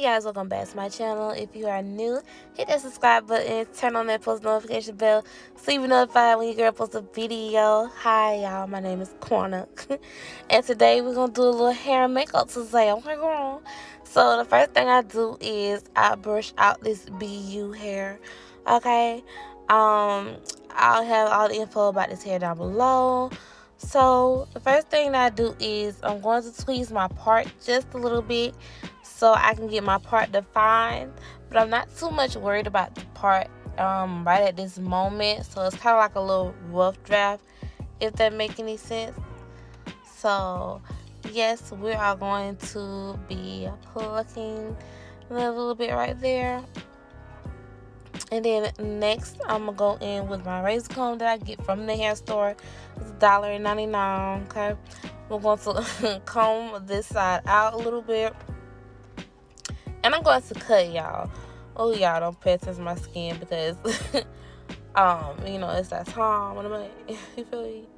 Hey guys, welcome back to my channel. If you are new, hit that subscribe button, turn on that post notification bell so you be notified when your girl posts a video. Hi y'all, my name is Quannah. And today we're going to do a little hair and makeup today. Okay, girl. So the first thing I do is I brush out this BU hair. Okay. I'll have all the info about this hair down below. So the first thing that I do is I'm going to tweeze my part just a little bit so I can get my part defined, but I'm not too much worried about the part right at this moment. So it's kind of like a little rough draft, if that make any sense. So yes, we are going to be plucking a little bit right there. And then next, I'm going to go in with my razor comb that I get from the hair store. It's $1.99, okay? We're going to comb this side out a little bit. And I'm going to cut, y'all. Oh, y'all, don't pay attention to my skin because, you know, it's that time. What am I?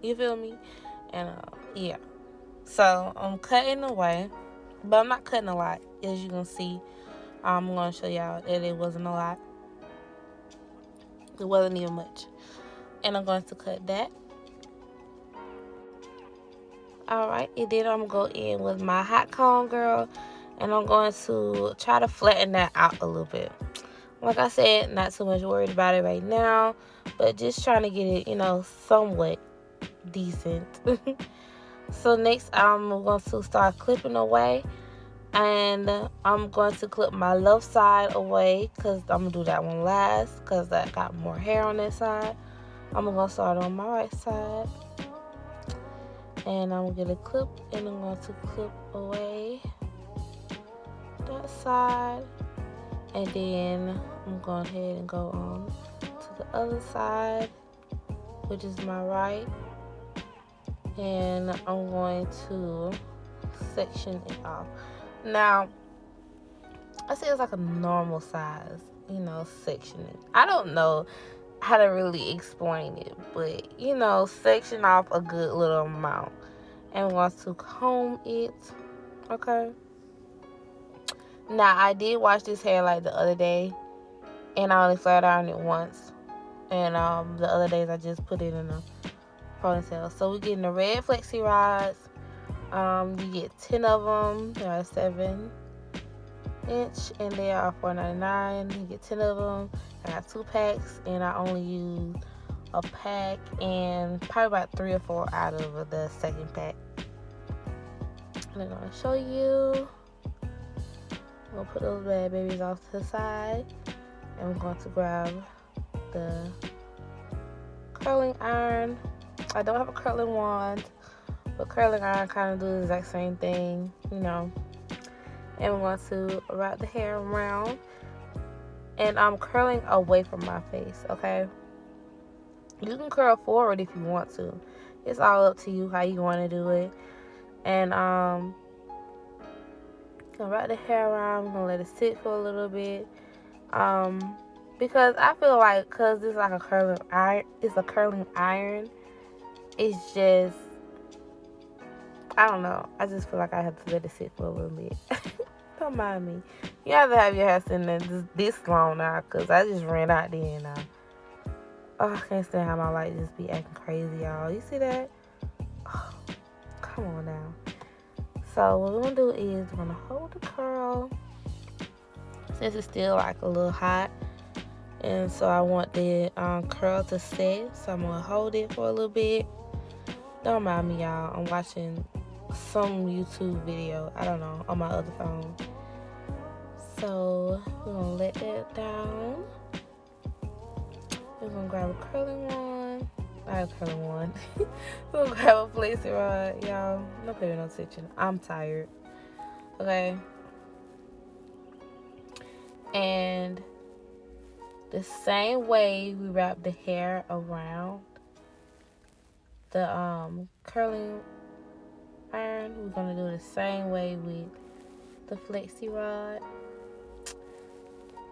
You feel me? And, yeah. So, I'm cutting away. But I'm not cutting a lot, as you can see. I'm going to show y'all that it wasn't a lot. It wasn't even much. And I'm going to cut that. Alright, and then I'm going to go in with my hot comb, girl. And I'm going to try to flatten that out a little bit. Like I said, not too much worried about it right now. But just trying to get it, you know, somewhat decent. So next, I'm going to start clipping away. And I'm going to clip my left side away because I'm going to do that one last because I got more hair on that side. I'm going to start on my right side. And I'm going to get a clip and I'm going to clip away that side. And then I'm going ahead and go on to the other side, which is my right. And I'm going to section it off. Now, I say it's like a normal size, you know, sectioning. I don't know how to really explain it, but, you know, section off a good little amount. And I'm going to comb it, okay? Now, I did wash this hair like the other day, and I only flat ironed it once. And the other days, I just put it in a ponytail. So, we're getting the red FLEXI rods. You get 10 of them. They are 7 inch and they are $4.99. You get 10 of them. I got 2 packs and I only use a pack and probably about 3 or 4 out of the second pack. And I'm gonna show you. I'm gonna put those bad babies off to the side and we're going to grab the curling iron. I don't have a curling wand, but curling iron kind of do the exact same thing, you know. And we're going to wrap the hair around. And I'm curling away from my face, okay? You can curl forward if you want to. It's all up to you how you want to do it. And gonna wrap the hair around. I'm gonna let it sit for a little bit. Because I feel like, cause it's like a curling iron, it's just, I don't know. I just feel like I have to let it sit for a little bit. Don't mind me. You have to have your hair sitting there this long now, because I just ran out there now. Oh, I can't stand how my light just be acting crazy, y'all. You see that? Oh, come on now. So what we're going to do is we're going to hold the curl. Since it's still like a little hot. And so I want the curl to set. So I'm going to hold it for a little bit. Don't mind me, y'all. I'm watching some YouTube video, I don't know, on my other phone. So we're gonna let that down. We're gonna grab a curling wand. Not a curling wand. We're gonna grab a FLEXI rod, y'all. No paying no attention. I'm tired. Okay. And the same way we wrap the hair around the curling iron, we're gonna do the same way with the FLEXI rod.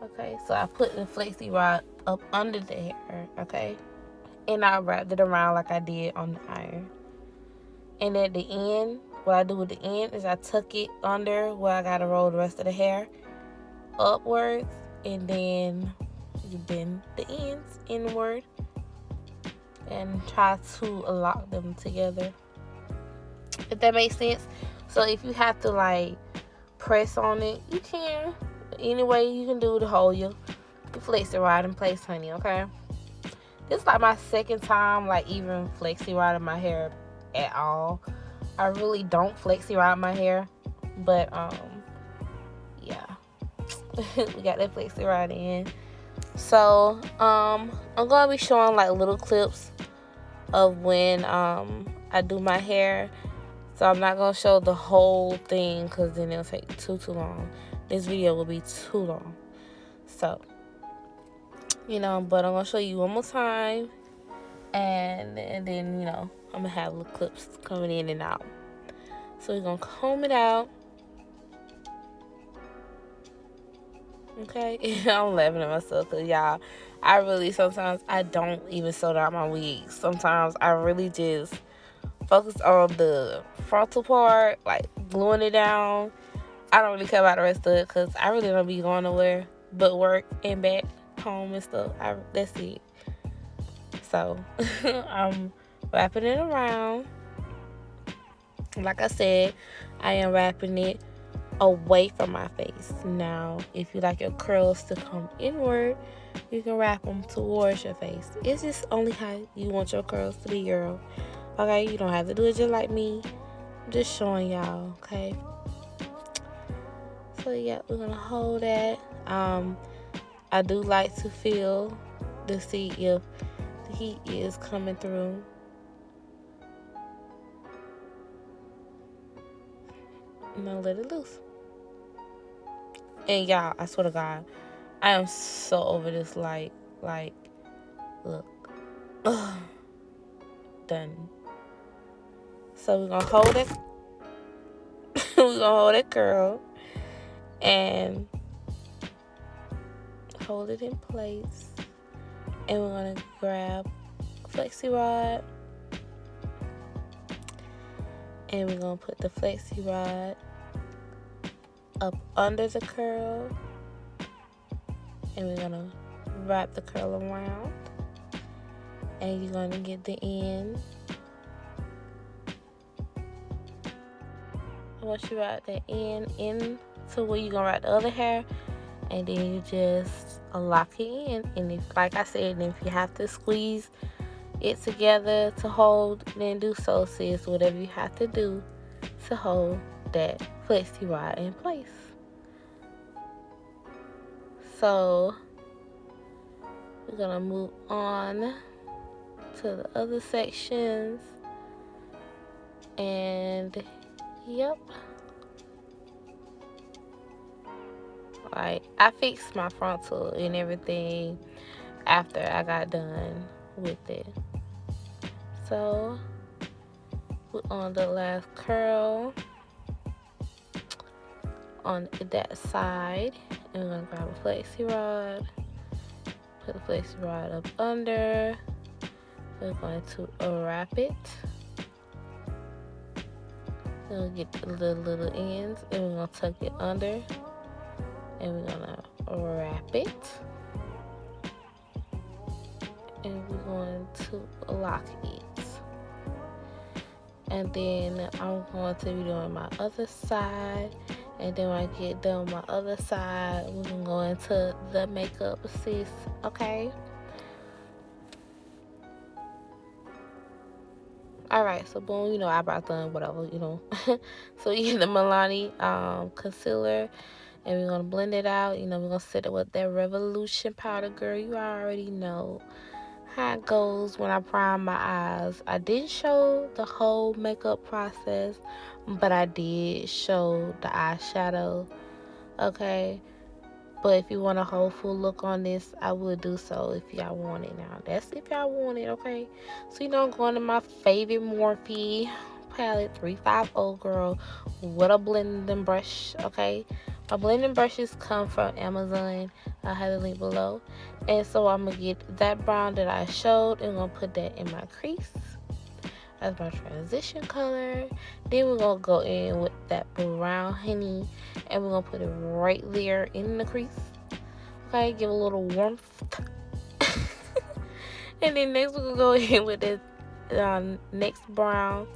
Okay, so I put the FLEXI rod up under the hair, okay, and I wrapped it around like I did on the iron. And at the end, what I do with the end is I tuck it under where I gotta roll the rest of the hair, upwards, and then you bend the ends inward and try to lock them together, if that makes sense. So if you have to like press on it, you can. Any way you can do to hold your flexi rod in place, honey, okay? This is like my second time like even flexi rodding my hair at all. I really don't flexi rod my hair, but yeah. We got that flexi rod in. So I'm gonna be showing like little clips of when I do my hair. So I'm not gonna show the whole thing because then it'll take too long. This video will be too long. So, but I'm gonna show you one more time, and then I'm gonna have little clips coming in and out. So we're gonna comb it out. Okay, I'm laughing at myself because y'all, I really sometimes I don't even sew down my wigs. Sometimes I really just focus on the frontal part, like gluing it down. I don't really care about the rest of it because I really don't be going nowhere but work and back home and stuff. That's it. So I'm wrapping it around. Like I said, I am wrapping it away from my face. Now, if you like your curls to come inward, you can wrap them towards your face. It's just only how you want your curls to be, girl. Okay, you don't have to do it just like me. I'm just showing y'all, okay? So yeah, we're gonna hold that. I do like to feel to see if the heat is coming through. And I'll let it loose. And y'all, I swear to God, I am so over this light. Like, look. Ugh. Done. So we're gonna hold it. We're gonna hold that curl and hold it in place. And we're gonna grab a flexi rod. And we're gonna put the flexi rod up under the curl. And we're gonna wrap the curl around. And you're gonna get the end. Once you wrap the end into where you're gonna wrap the other hair, and then you just lock it in. And if, like I said, if you have to squeeze it together to hold, then do so, sis. Whatever you have to do to hold that flexi rod in place. So we're gonna move on to the other sections, and yep, like I fixed my frontal and everything after I got done with it. So put on the last curl on that side, and we're gonna grab a flexi rod, put the flexi rod up under. We're going to wrap it. We'll get the little ends, and we're gonna tuck it under, and we're gonna wrap it, and we're going to lock it. And then I'm going to be doing my other side, and then when I get done with my other side, we're gonna go into the makeup, sis. Okay. Alright, so boom, eyebrow done, whatever, So you get the Malani concealer, and we're gonna blend it out. We're gonna set it with that Revolution powder, girl. You already know how it goes when I prime my eyes. I didn't show the whole makeup process, but I did show the eyeshadow. Okay. But if you want a whole full look on this, I would do so if y'all want it. Now, that's if y'all want it, okay? So, I'm going to my favorite Morphe palette, 350, girl, with a blending brush, okay? My blending brushes come from Amazon. I have the link below. And so, I'm going to get that brown that I showed, and I'm going to put that in my crease. That's my transition color. Then we're going to go in with that brown honey, and we're going to put it right there in the crease. Okay, give a little warmth. And then next we're going to go in with the next brown,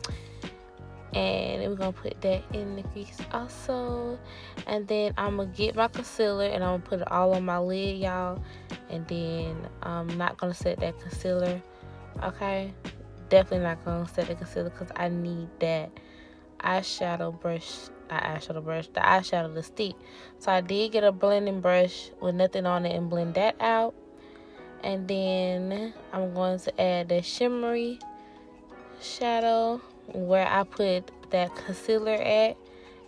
and we're going to put that in the crease also. And then I'm going to get my concealer, and I'm going to put it all on my lid, y'all. And then I'm not going to set that concealer, okay? Definitely not going to set the concealer because I need that eyeshadow brush, the eyeshadow to stick. So I did get a blending brush with nothing on it and blend that out. And then I'm going to add the shimmery shadow where I put that concealer at.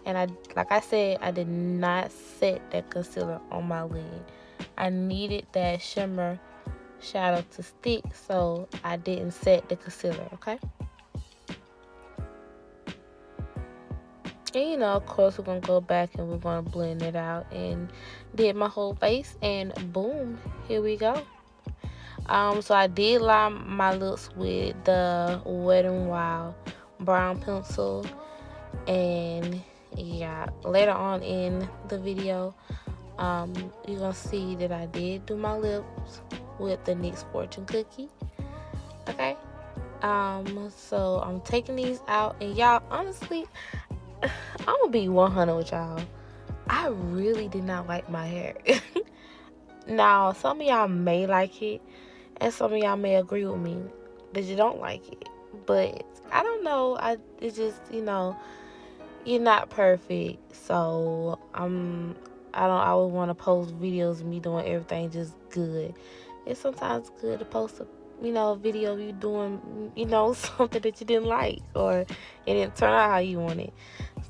And like I said, I did not set that concealer on my lid. I needed that shimmer shadow to stick, so I didn't set the concealer, okay? And of course, we're gonna go back and we're gonna blend it out, and did my whole face, and boom, here we go. So I did line my lips with the Wet n Wild brown pencil, and yeah, later on in the video, you're gonna see that I did do my lips with the NYX Fortune Cookie. Okay, so I'm taking these out, and y'all, honestly, I'm gonna be 100 with y'all. I really did not like my hair. Now, some of y'all may like it, and some of y'all may agree with me that you don't like it. But I don't know. It's just, you're not perfect. So I always want to post videos of me doing everything just good. It's sometimes good to post a video of you doing, something that you didn't like, or it didn't turn out how you wanted.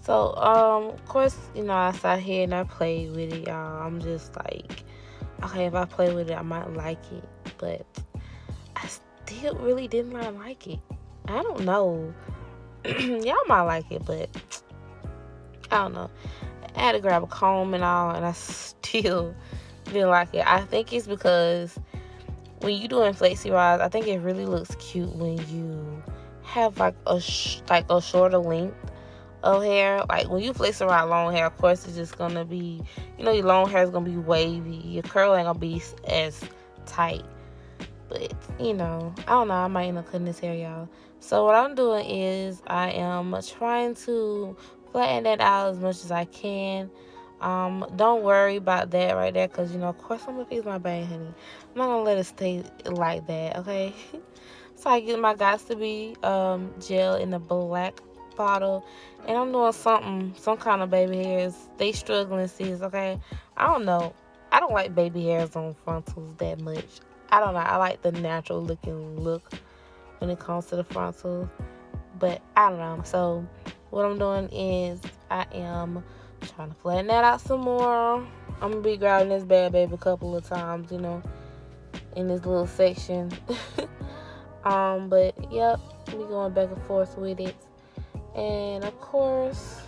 So, of course, I sat here and I played with it, y'all. I'm just like, okay, if I play with it, I might like it. But I still really did not like it. I don't know. Y'all might like it, but I don't know. I had to grab a comb and all, and I still didn't like it. I think it's because when you doing FLEXI rise, I think it really looks cute when you have like a shorter length of hair. Like when you FLEXI around long hair, of course it's just gonna be, your long hair is gonna be wavy. Your curl ain't gonna be as tight. But I don't know. I might end up cutting this hair, y'all. So what I'm doing is I am trying to flatten that out as much as I can. Don't worry about that right there, because of course I'm gonna fix my bang, honey. I'm not gonna let it stay like that, okay? So I get my Gots to Be gel in the black bottle, and I'm doing some kind of baby hairs. They struggling, sis, okay? I don't know. I don't like baby hairs on frontals that much. I don't know. I like the natural looking look when it comes to the frontals, but I don't know. So what I'm doing is I am trying to flatten that out some more. I'm gonna be grabbing this bad baby a couple of times, in this little section. But yep, we going back and forth with it. And of course,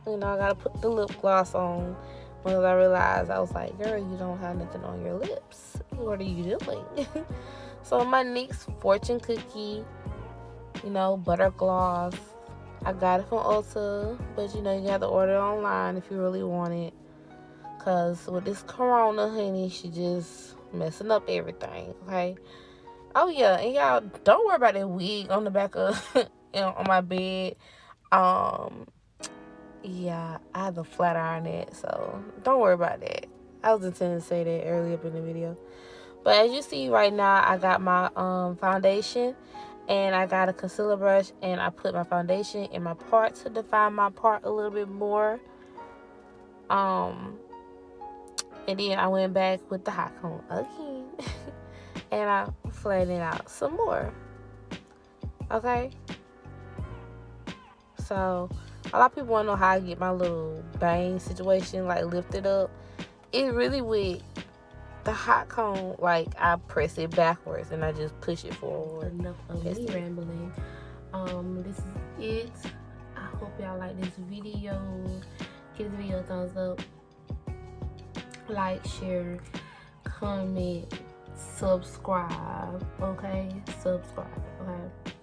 I gotta put the lip gloss on, because I realized, I was like, girl, you don't have nothing on your lips. What are you doing? So my NYX Fortune Cookie, butter gloss. I got it from Ulta, but you have to order it online if you really want it. Cause with this corona, honey, she just messing up everything, okay? Oh yeah, and y'all, don't worry about that wig on the back of on my bed. Yeah, I have to flat iron it, so don't worry about that. I was intending to say that earlier up in the video. But as you see right now, I got my foundation, and I got a concealer brush, and I put my foundation in my part to define my part a little bit more. And then I went back with the hot comb again, and I flattened it out some more. Okay? So a lot of people want to know how I get my little bang situation like lifted up. It really with the hot comb, like I press it backwards and I just push it forward. Enough of me rambling. This is it. I hope y'all like this video. Give this video a thumbs up, like, share, comment, subscribe. Okay, subscribe. Okay.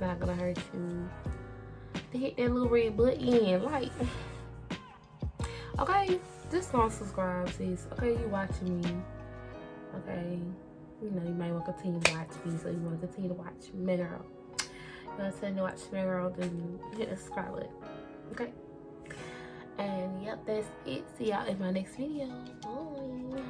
It's not gonna hurt you to hit that little red button, like, okay, just gonna subscribe, sis. Okay, you watching me. Okay, you know, you might want to continue to watch me, so you want to continue to watch my girl. You want to watch my girl, then hit the subscribe button. Okay, and yep, that's it. See y'all in my next video. Bye.